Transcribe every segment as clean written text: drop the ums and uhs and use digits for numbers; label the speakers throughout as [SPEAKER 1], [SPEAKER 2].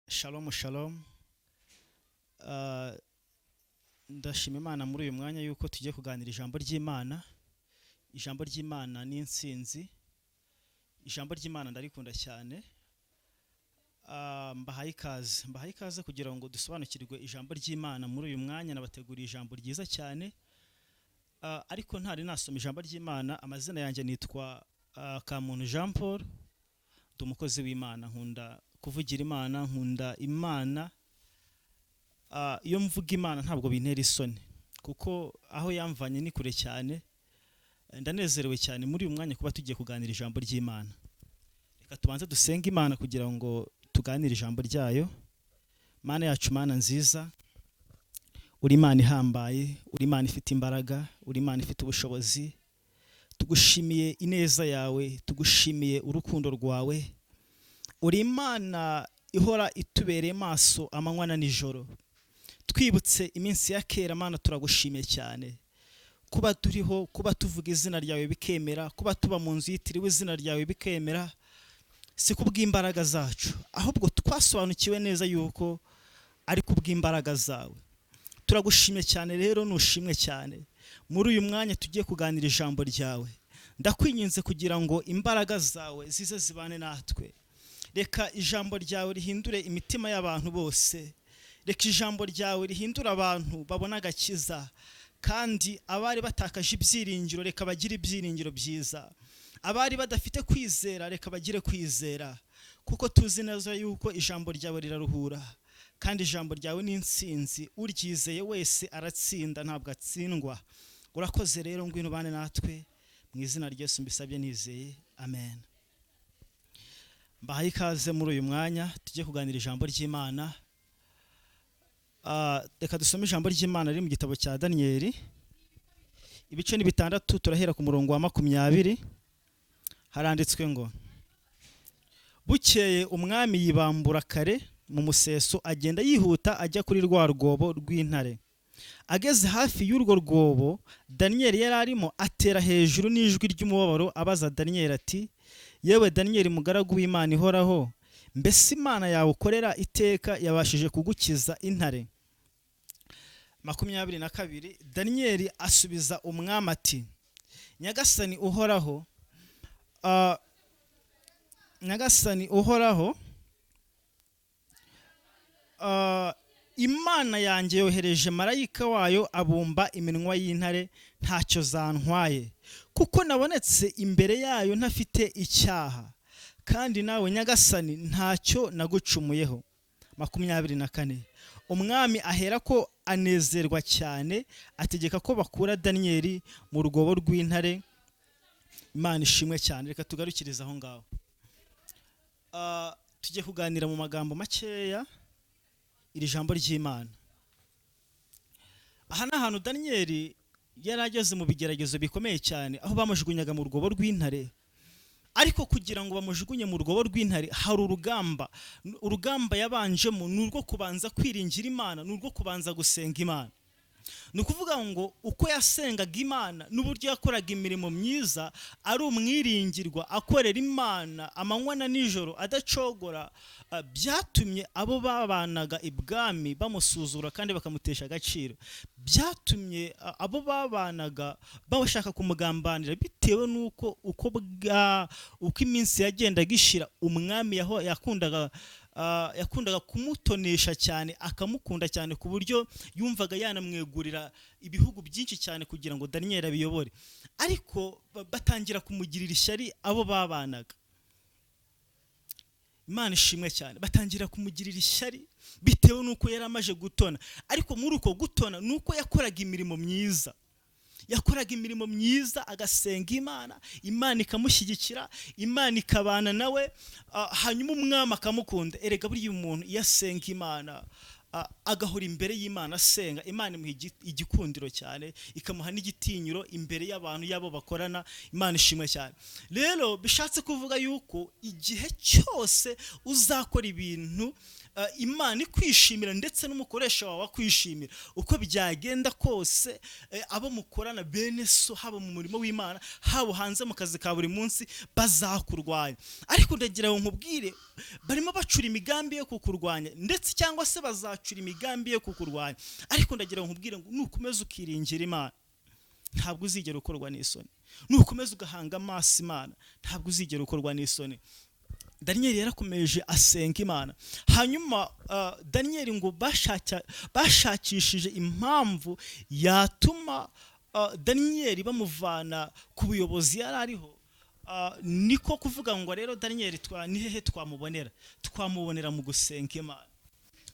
[SPEAKER 1] Shalom shalom. Uh, Ndashima Imana muri uyu mwanya yuko tugiye kuganira ijambo ry'Imana. Ijambo ry'Imana ni insinzi. Ijambo ry'Imana ndarikunda cyane. Mbahaye ikaze kugira ngo dusobanukirwe ijambo ry'Imana muri uyu mwanya. Nabateguriye ijambo ryiza cyane. Ariko ntari nasoma ijambo ry'Imana. Amazina yanjye nitwa Ev.Kamuntu Jean Paul. Ndi umukozi w'Imana, nkunda kuvugira Imana, nkunda Imana. Iyo mvuga Imana ntabwo bintera isoni, kuko aho yamvanye ni kure cyane. Ndanezerewe cyane muri uyu mwanya kuba tugiye kuganira ijambo ry'Imana. Reka tubanze dusenge Imana kugira ngo tuganire ijambo ryayo. Mana yacu, Mana nziza, uri Imana ihambaye, uri Imana ifite imbaraga, uri Imana ifite ubushobozi. Tugushimiye ineza yawe, tugushimiye urukundo rwawe. Uri Imana ihora itubereye maso amanywa na nijoro. Twibutse iminsi ya kera, Mana turagushimiye cyane kuba turiho, kuba tuvuga izina ryawe bikemera, kuba tuba mu nzu yitiriwe izina ryawe bikemera. Si kubw'imbaraga zacu, ahubwo twasobanukiwe neza yuko ari kubw'imbaraga zawe. Turagushimiye cyane rero, nushimwe cyane. Muri uyu mwanya tugiye kuganira ijambo ryawe. Ndakwinginze kugira ngo imbaraga zawe zize zibane natwe. Reka ijambo ryawe rihindure imitima y'abantu bose. Reka ijambo ryawe rihindura abantu babona agakiza, kandi abari batakaje ibyiringiro reka bagire ibyiringiro byiza. Abari badafite kwizera reka bagire kwizera, kuko tuzi neza yuko ijambo ryawe riraruhura, kandi ijambo ryawe ni insinzi. Uryizeye wese aratsinda, ntabwo atsindwa. Urakoze rero, ngwino bane natwe mu izina rya Yesu mbisabye nizeye, amen. Mbahaye ikaze muri uyu mwanya tugiye kuganira ijambo ry'Imana. Reka dusome ijambo ry'Imana riri mu gitabo cya Daniyeli, ibice ni 6. Turahera ku murongo wa 20. Haranditswe ngo: bukeye umwami yibambura kare mu museso, agenda yihuta ajya kuri rwa rwobo rw'intare. Ageze hafi y'urwo rwobo Daniyeli yari arimo, atera hejuru n'ijwi ry'umubabaro abaza Daniyeli ati: yewe Daniyeli, mugaragu w'Imana ihoraho, mbese Imana yawe ukorera iteka yabashije kugukiza intare? 22. Daniyeli asubiza umwami ati: Nyagasani uhoraho, Imana yanjye yohereje marayika wayo abumba iminwa y'intare, ntacyo zantwaye, kuko nabonetse imbere yayo ntafite icyaha, kandi nawe Nyagasani ntacyo nagucumuyeho. 24. Umwami ahera ko anezerwa cyane, ategeka ko bakura Daniyeli mu rwobo rw'intare. Imana ishimwe cyane. Reka tugarukirize aho ngaho. Tujye kuganira mu magambo makeya iri jambo ry'Imana. Aha ni ahantu Daniyeli yari ageze mu bigeragezo bikomeye cyane, aho bamujugunyaga mu rwobo rw'intare. Ariko kugira ngo bamujugunye mu rwobo rw'intare hari urugamba yabanjemo, ni urwo kubanza kwiringira Imana, ni urwo kubanza gusenga Imana. Ni ukuvuga ngo uko yasengaga Imana n'uburyo yakoraga imirimo myiza, ari umwiringirwa akorera Imana amanywa na nijoro adacogora, byatumye abo babanaga ibwami bamusuzura kandi bakamutesha agaciro. Byatumye abo babanaga bashaka kumugambanira, bitewe n'uko uko iminsi yagendaga ishira, umwami yakundaga kumutonesha cyane, akamukunda cyane ku buryo yumvaga yanamwegurira ibihugu byinshi cyane kugira ngo Daniyeli abiyobore. Ariko batangira kumugirira ishyari abo babanaga. Imana ishimwe cyane. Batangira kumugirira ishyari bitewe n'uko yari amaje gutona. Ariko muri uko gutona nuko yakoraga imirimo myiza. Yakoraga imirimo myiza, agasenga Imana, Imana ikamushyigikira, Imana ikabana nawe, hanyuma umwami akamukunda. Erega buriya umuntu iyo asenga Imana, agahora imbere y'Imana asenga, Imana imuha igikundiro cyane, ikamuha n'igitinyiro imbere y'abantu yabo bakorana. Imana ishimwe cyane. Rero bishatse kuvuga yuko igihe cyose uzakora ibintu Imana ikwishimira ndetse n'umukoresha wawe akwishimira, uko byagenda kose abo mukorana bene so, haba mu murimo w'Imana, haba hanze mu kazi ka buri munsi, bazakurwanya. Ariko ndagira ngo nkubwire, barimo bacura imigambi yo kukurwanya ndetse cyangwa se bazacura imigambi yo kukurwanya, ariko ndagira ngo nkubwire ngo nukomeza ukiringira Imana ntabwo uzigera ukorwa n'isoni. Nukomeza ugahanga amaso Imana ntabwo uzigera ukorwa n'isoni. Daniel yarakomeje asenga Imana. Hanyuma Daniel ngo bashakishije impamvu yatuma Daniel bamuvana ku buyobozi yari ariho. Niko kuvuga ngo rero Daniel ni hehe twamubonera mu gusenga Imana.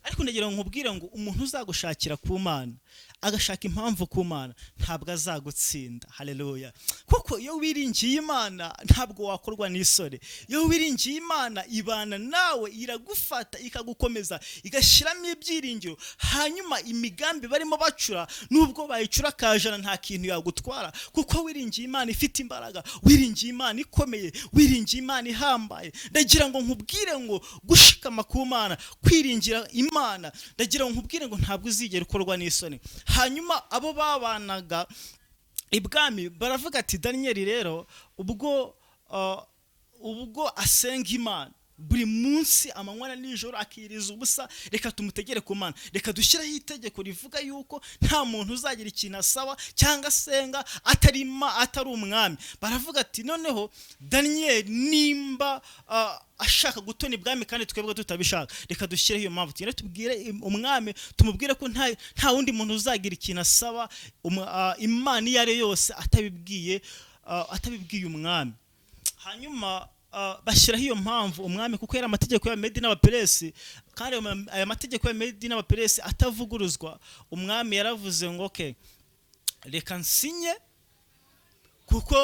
[SPEAKER 1] Ariko ndagira ngo nkubwire ngo umuntu uzagushakira ku Mana, agashaka impamvu ku Mana, ntabwo azagutsinda. Haleluya. Kuko iyo wiringiye Imana ntabwo wakorwa n'isoni. Iyo wiringiye Imana ibana nawe, iragufata ikagukomeza, igashyiramo ibyiringiro. Hanyuma imigambi barimo bacura, nubwo bayicura kajana nta kintu yagutwara, kuko wiringiye Imana ifite imbaraga, wiringiye Imana ikomeye, wiringiye Imana ihambaye. Ndagira ngo nkubwire ngo gushikama ku Mana, kwiringira Imana, ndagira ngo nkubwire ngo ntabwo uzigera ukorwa n'isoni. Hanyuma abo babanaga ibwami baravuga ati Daniel rero ubwo asenga Imana buri munsi amanywa na nijoro akiriza ubusa, reka tumutegere ku Mana, reka dushyiraho itegeko rivuga yuko nta muntu uzagira ikintu asaba cyangwa asenga atari umwami. Baravuga ati noneho Daniel nimba ashaka gutona ibwami kandi twebwe tutabishaka, reka dushyireho iyo mpamvu, tubwire umwami, tumubwire ko nta wundi muntu uzagira ikintu asaba Imana iyo ari yose atabibwiye umwami. Hanyuma bashyiraho iyo mpamvu umwami, kuko yari amategeko y'Abamedi n'Abaperesi, kandi aya mategeko y'Abamedi n'Abaperesi atavuguruzwa. Umwami yaravuze ngo okay, reka nsinye, kuko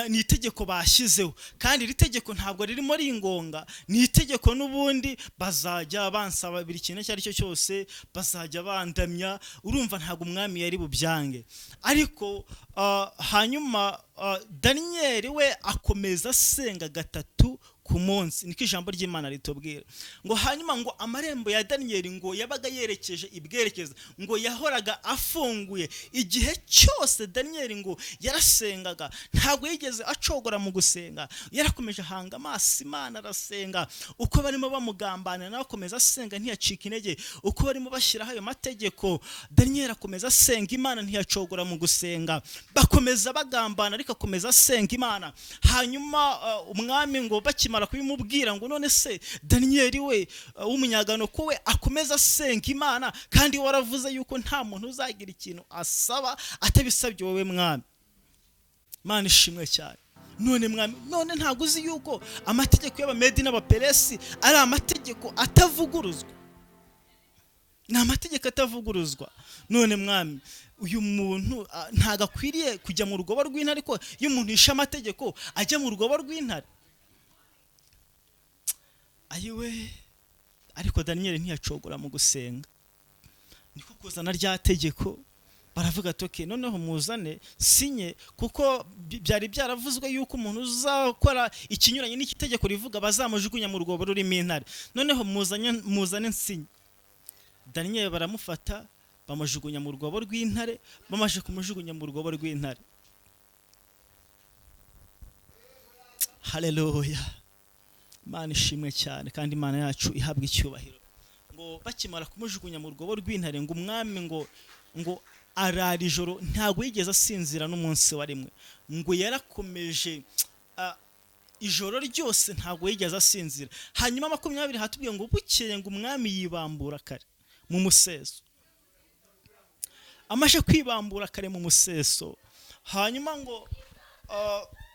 [SPEAKER 1] ni itegeko bashyizeho, kandi iri tegeko ntabwo ririmo ringonga, ni itegeko n'ubundi bazajya bansaba buri kintu icyo ari cyo cyose, bazajya bandamya. Urumva ntabwo umwami yari bubyange. Ariko hanyuma Daniel we akomeza asenga gatatu ku munsi, niko ijambo ry'Imana ritubwira. Ngo hanyuma ngo amarembo ya Daniel ngo yabaga yerekeje ibwerekeza, ngo yahoraga afunguye igihe cyose. Daniel ngo yarasengaga, ntabwo yigeze acogora mu gusenga, yarakomeje ahanga amaso Imana arasenga. Uko barimo bamugambana nawe akomeza asenga, ntiyacika intege. Uko barimo bashyiraho ayo mategeko, Daniel akomeza asenga Imana, ntiyacogora mu gusenga. Bakomeza bagambana ariko akomeza asenga Imana. Hanyuma umwami ngo bakimara kubimubwira ngo none se Daniel we w'umunyagano ko we akomeza asenga Imana, kandi waravuze yuko nta muntu uzagira ikintu asaba atabisabye wowe mwami. Imana ishimwe cyane. None mwami, none ntabwo uzi yuko amategeko y'Abamedi n'Abaperesi ari amategeko atavuguruzwa? Ni amategeko atavuguruzwa. None mwami, uyu muntu ntago akwiriye kujya mu rugobo rw'intare, ariko iyo umuntu yishe amategeko ajya mu rugobo rw'intare? Ayiwe. Ariko Daniel ntiyacogora mu gusenga, niko kuzana rya tegeko. Baravuga ati okay, noneho muzane sinye, kuko byari byaravuzwe yuko umuntu uzakora ikinyuranye n'ikitegeko rivuga bazamujugunya mu rugobo rurimo intare. Noneho muzane nsinye. Daniel baramufata bamujugunya mu rugobo rw'intare. Bamaje kumujugunya mu rugobo rw'intare, haleluya, Imana ishimwe cyane, kandi Imana yacu ihabwa icyubahiro. Ngo bakimara kumujugunya mu rugobo rw'intare, ngo umwami ngo arara ijoro, ntabwo yigeze asinzira n'umunsi wa rimwe. Ngo yarakomeje ijoro ryose ntabwo yigeze asinzira. Hanyuma 20 hatubwiye ngo bukeye ngo umwami yibambura kare mu museso. Amaje kwibambura kare mu museso, hanyuma ngo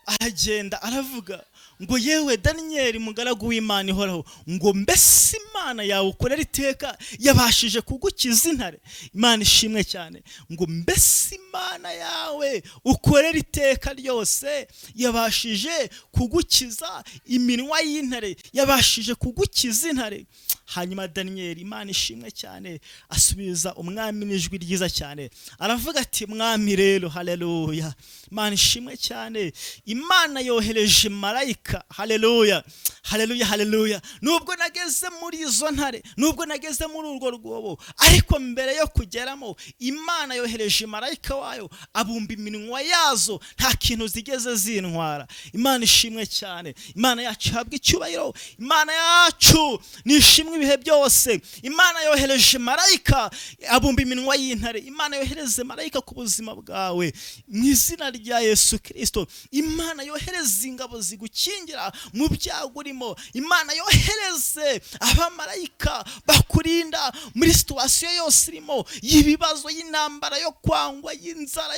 [SPEAKER 1] aragenda aravuga ngo yewe Daniel mugaragu w'Imana ihoraho, ngo mbese Imana yawe ukorera iteka yabashije kugukiza intare? Imana ishimwe cyane. Ngo mbese Imana yawe ukorera iteka ryose yabashije kugukiza iminwa y'intare, yabashije kugukiza intare? hanyuma Daniel, Imana ishimwe cyane, asubiza umwami n'ijwi ryiza cyane, aravuga ati mwami rero, haleluya, Imana ishimwe cyane, Imana yohereje marayika, haleluya, haleluya, haleluya. Nubwo nageze muri izo ntare, nubwo nageze muri urwo rwobo, ariko mbere yo kugeramo Imana yohereje marayika wayo, abumba iminwa yazo, nta kintu zigeze zintwara. Imana ishimwe cyane, Imana yacu habwa icyubahiro, Imana yacu nishimwe ibihe byose. Imana yohereje marayika abumba iminwa y'intare. Imana yohereze marayika ku buzima bwawe mu izina rya Yesu Kristo. Imana yohereze ingabo zigukingira mu byago urimo. Imana yohereze abamarayika bakurinda muri situwasiyo yose irimo, y'ibibazo, y'intambara, yo kwangwa, y'inzara,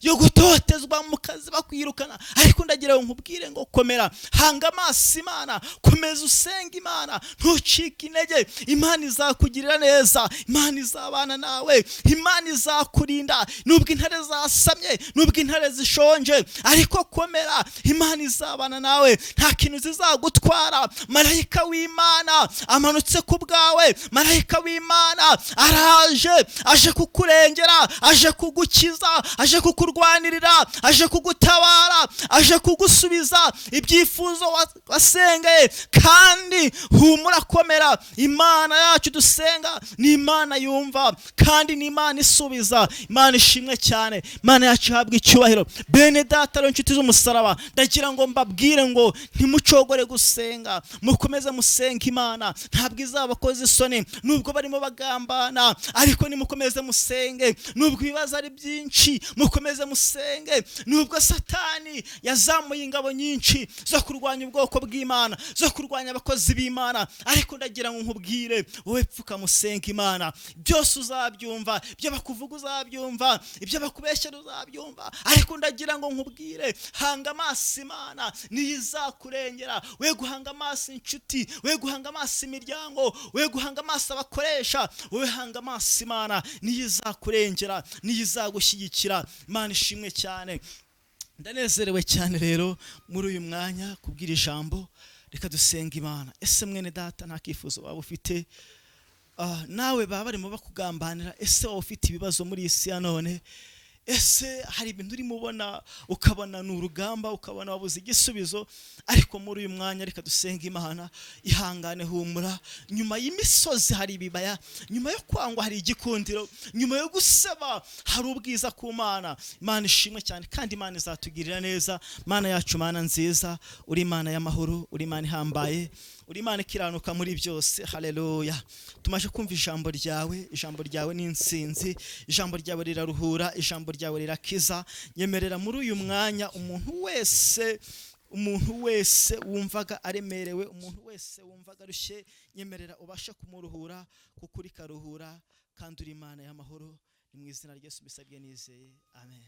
[SPEAKER 1] yo gutotezwa mu kazi bakwirukana. Ariko ndagira ngo nkubwire ngo komera, hanga amaso Imana, komeza usenga Imana, ntucike intege. Imana izakugirira neza, Imana izabana nawe, Imana izakurinda. Nubwo intare zasamye, nubwo intare zishonje, ariko komera, Imana izabana nawe, nta kintu zizagutwara. Marayika w'Imana amanutse ku bwawe, marayika w'Imana araje, aje kukurengera, aje kugukiza, aje kukurwanirira, aje kugutabara, aje kugusubiza ibyifuzo wasengeye. Kandi humura, komera, Imana yacu dusenga ni Imana yumva kandi ni Imana isubiza. Imana ishimwe cyane, Imana yacu habwa icyubahiro. Bene data rero, inshuti z'umusaraba, ndagira ngo mbabwire ngo ntimucogore gusenga, mukomeze musenga Imana, ntabwo izabakoza isoni nubwo barimo bagambana, ariko nimukomeze musenge. Nubwo ibibazo ari byinshi, mukomeze musenge. Nubwo Satani yazamuye ingabo nyinshi zo kurwanya ubwoko bw'Imana, zo kurwanya abakozi b'Imana, ariko ndagira ngo nkubwire, wowe pfuka musenga Imana, byose uzabyumva, ibyo bakuvuga uzabyumva, ibyo bakubeshyera uzabyumva, ariko ndagira ngo nkubwire, hanga amaso Imana, niyo izakurengera. We guhanga amaso inshuti, we guhanga amaso imiryango, we guhanga amaso abakoresha, wowe hanga amaso Imana, niyo izakurengera, niyo izagushyigikira. Imana ishimwe cyane. Ndanezerewe cyane rero muri uyu mwanya kubwira ijambo. Reka dusenga Imana. Ese mwene data, nta kifuzo waba ufite? Nawe baba barimo bakugambanira. Ese waba ufite ibibazo muri isi ya none? Ese hari ibintu urimo ubona ukabona ni urugamba, ukabona wabuze igisubizo? Ariko muri uyu mwanya reka dusenga Imana. Ihangane, humura. Nyuma y'imisozi hari ibibaya, nyuma yo kwangwa hari igikundiro, nyuma yo gusaba hari ubwiza ku Mana. Imana ishimwe cyane kandi Imana izatugirira neza. Mana yacu, Mana nziza, uri Imana y'amahoro, uri Imana ihambaye, uri Imana ikiranuka muri byose. Haleluya. Tumaje kumva ijambo ryawe. Ijambo ryawe ni insinzi, ijambo ryawe riraruhura, ijambo ryawe rirakiza. Nyemerera muri uyu mwanya umuntu wese wumvaga aremerewe, umuntu wese wumvaga arushye, nyemerera ubashe kumuruhura, kuko uri karuhura kandi uri Imana y'amahoro. Ni mu izina rya Yesu bisabye nizeye, amen.